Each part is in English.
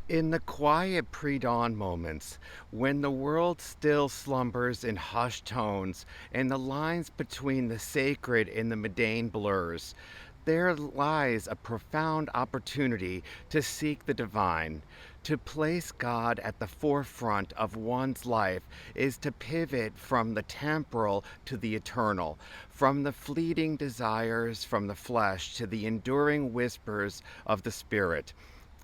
In the quiet pre-dawn moments, when the world still slumbers in hushed tones and the lines between the sacred and the mundane blurs, there lies a profound opportunity to seek the divine. To place God at the forefront of one's life is to pivot from the temporal to the eternal, from the fleeting desires from the flesh to the enduring whispers of the spirit.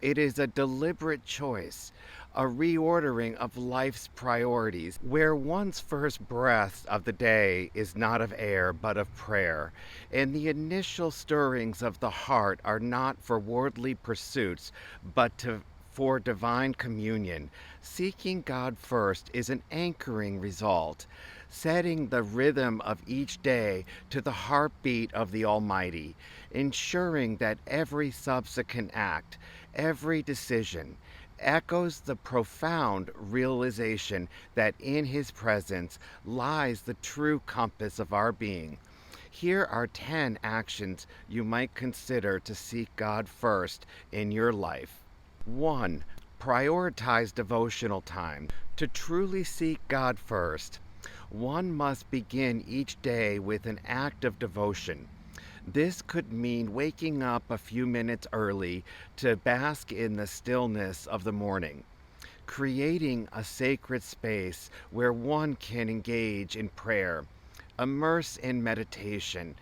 It is a deliberate choice, a reordering of life's priorities, where one's first breath of the day is not of air but of prayer, and the initial stirrings of the heart are not for worldly pursuits for divine communion. Seeking God first is an anchoring result, setting the rhythm of each day to the heartbeat of the Almighty, ensuring that every subsequent act, every decision, echoes the profound realization that in His presence lies the true compass of our being. Here are 10 actions you might consider to seek God first in your life. 1. Prioritize devotional time. To truly seek God first, one must begin each day with an act of devotion. This could mean waking up a few minutes early to bask in the stillness of the morning, creating a sacred space where one can engage in prayer, immerse in meditation,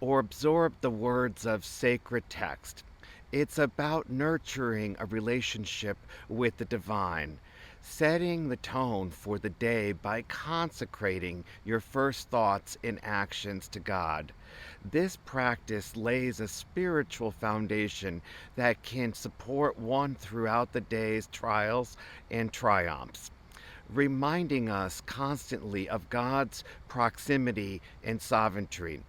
or absorb the words of sacred text. It's about nurturing a relationship with the divine, setting the tone for the day by consecrating your first thoughts and actions to God. This practice lays a spiritual foundation that can support one throughout the day's trials and triumphs, reminding us constantly of God's proximity and sovereignty.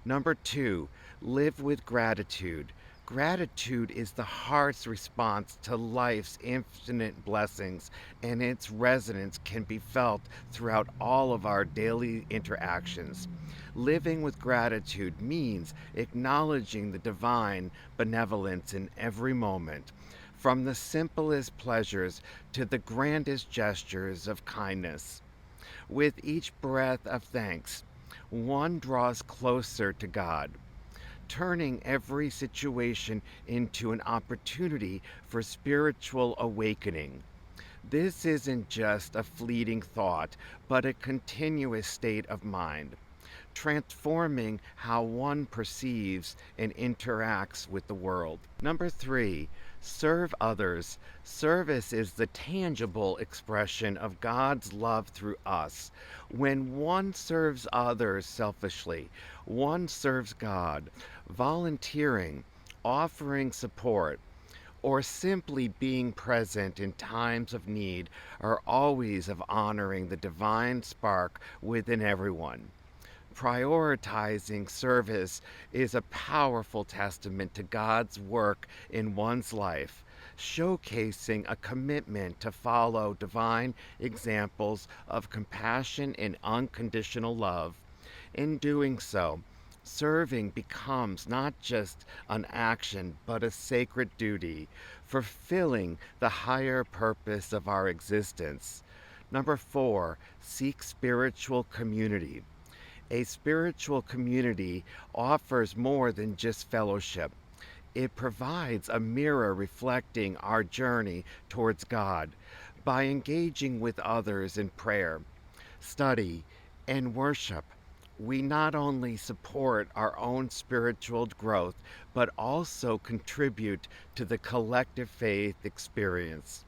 Number 2, live with gratitude. Gratitude is the heart's response to life's infinite blessings, and its resonance can be felt throughout all of our daily interactions. Living with gratitude means acknowledging the divine benevolence in every moment, from the simplest pleasures to the grandest gestures of kindness. With each breath of thanks, one draws closer to God, turning every situation into an opportunity for spiritual awakening. This isn't just a fleeting thought, but a continuous state of mind, transforming how one perceives and interacts with the world. Number 3, serve others. Service is the tangible expression of God's love through us. When one serves others selfishly, one serves God. Volunteering, offering support, or simply being present in times of need are always of honoring the divine spark within everyone. Prioritizing service is a powerful testament to God's work in one's life, showcasing a commitment to follow divine examples of compassion and unconditional love. In doing so, serving becomes not just an action but a sacred duty, fulfilling the higher purpose of our existence. Number 4, seek spiritual community. A spiritual community offers more than just fellowship. It provides a mirror reflecting our journey towards God. By engaging with others in prayer, study, and worship, we not only support our own spiritual growth, but also contribute to the collective faith experience.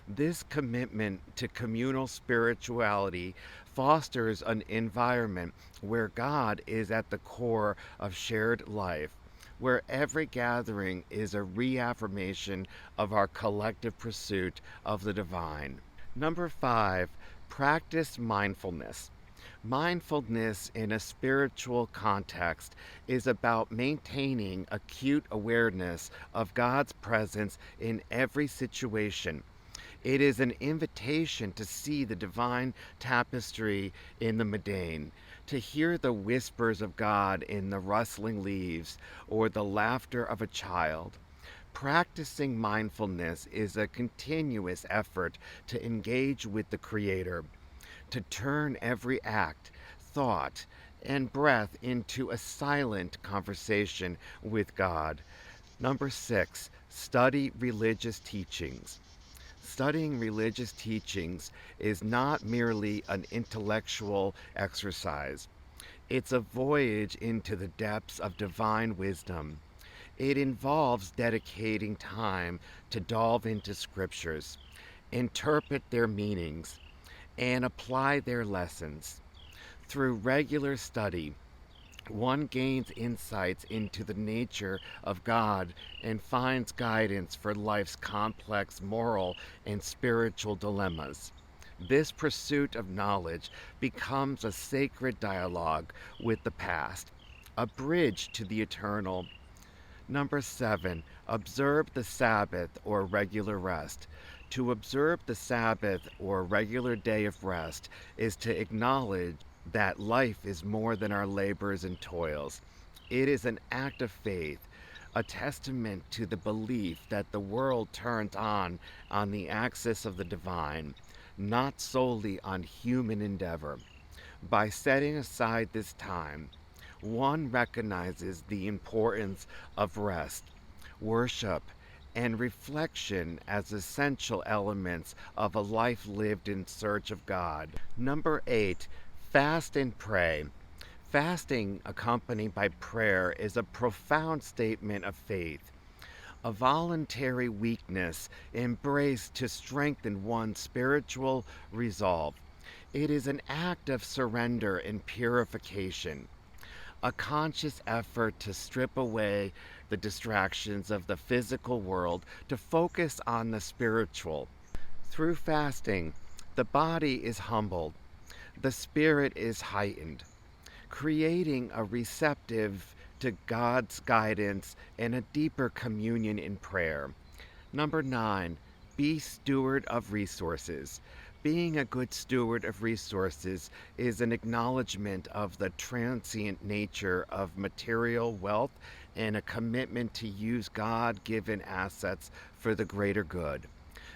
This commitment to communal spirituality fosters an environment where God is at the core of shared life, where every gathering is a reaffirmation of our collective pursuit of the divine. Number 5, practice mindfulness. Mindfulness in a spiritual context is about maintaining acute awareness of God's presence in every situation. It is an invitation to see the divine tapestry in the mundane, to hear the whispers of God in the rustling leaves or the laughter of a child. Practicing mindfulness is a continuous effort to engage with the Creator, to turn every act, thought, and breath into a silent conversation with God. Number 6, study religious teachings. Studying religious teachings is not merely an intellectual exercise. It's a voyage into the depths of divine wisdom. It involves dedicating time to delve into scriptures, interpret their meanings, and apply their lessons. Through regular study, one gains insights into the nature of God and finds guidance for life's complex moral and spiritual dilemmas. This pursuit of knowledge becomes a sacred dialogue with the past, a bridge to the eternal. Number 7, observe the Sabbath or regular rest. To observe the Sabbath or regular day of rest is to acknowledge that life is more than our labors and toils. It is an act of faith, a testament to the belief that the world turns on the axis of the divine, not solely on human endeavor. By setting aside this time, one recognizes the importance of rest, worship, and reflection as essential elements of a life lived in search of God. Number 8, fast and pray. Fasting accompanied by prayer is a profound statement of faith, a voluntary weakness embraced to strengthen one's spiritual resolve. It is an act of surrender and purification, a conscious effort to strip away the distractions of the physical world to focus on the spiritual. Through fasting, the body is humbled, the spirit is heightened, creating a receptive to God's guidance and a deeper communion in prayer. Number 9, be steward of resources. Being a good steward of resources is an acknowledgement of the transient nature of material wealth and a commitment to use God given assets for the greater good.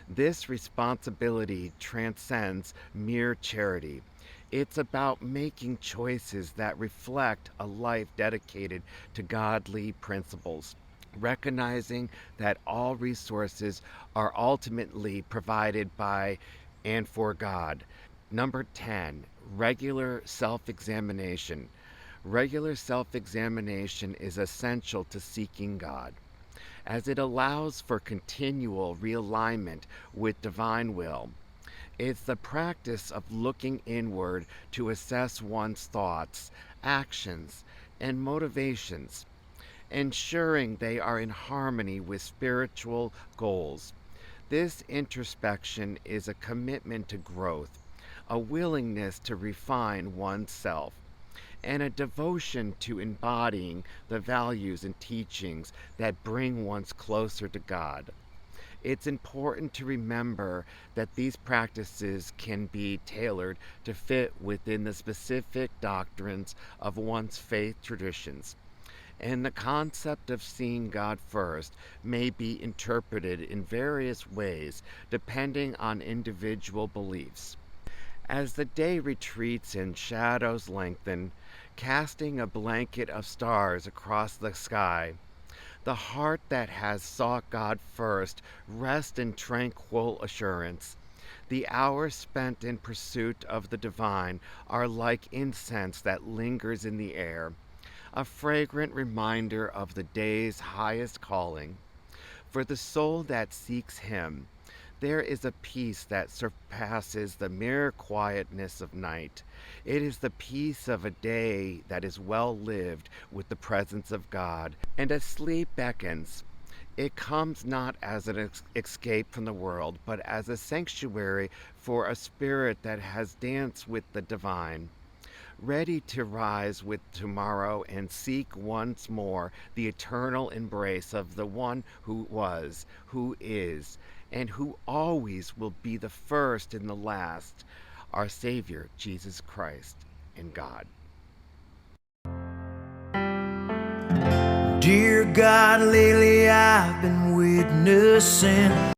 This responsibility transcends mere charity. It's about making choices that reflect a life dedicated to godly principles, recognizing that all resources are ultimately provided by and for God. Number 10, regular self examination. Regular self examination is essential to seeking God, as it allows for continual realignment with divine will. It's the practice of looking inward to assess one's thoughts, actions, and motivations, ensuring they are in harmony with spiritual goals. This introspection is a commitment to growth, a willingness to refine oneself, and a devotion to embodying the values and teachings that bring one closer to God. It's important to remember that these practices can be tailored to fit within the specific doctrines of one's faith traditions, and the concept of seeing God first may be interpreted in various ways depending on individual beliefs. As the day retreats and shadows lengthen, casting a blanket of stars across the sky, the heart that has sought God first rests in tranquil assurance. The hours spent in pursuit of the divine are like incense that lingers in the air, a fragrant reminder of the day's highest calling. For the soul that seeks Him, there is a peace that surpasses the mere quietness of night. It is the peace of a day that is well lived with the presence of God. And as sleep beckons, it comes not as an escape from the world, but as a sanctuary for a spirit that has danced with the divine, ready to rise with tomorrow and seek once more the eternal embrace of the one who was, who is, and who always will be the first and the last, our Savior, Jesus Christ, and God. Dear God, lately I've been witnessing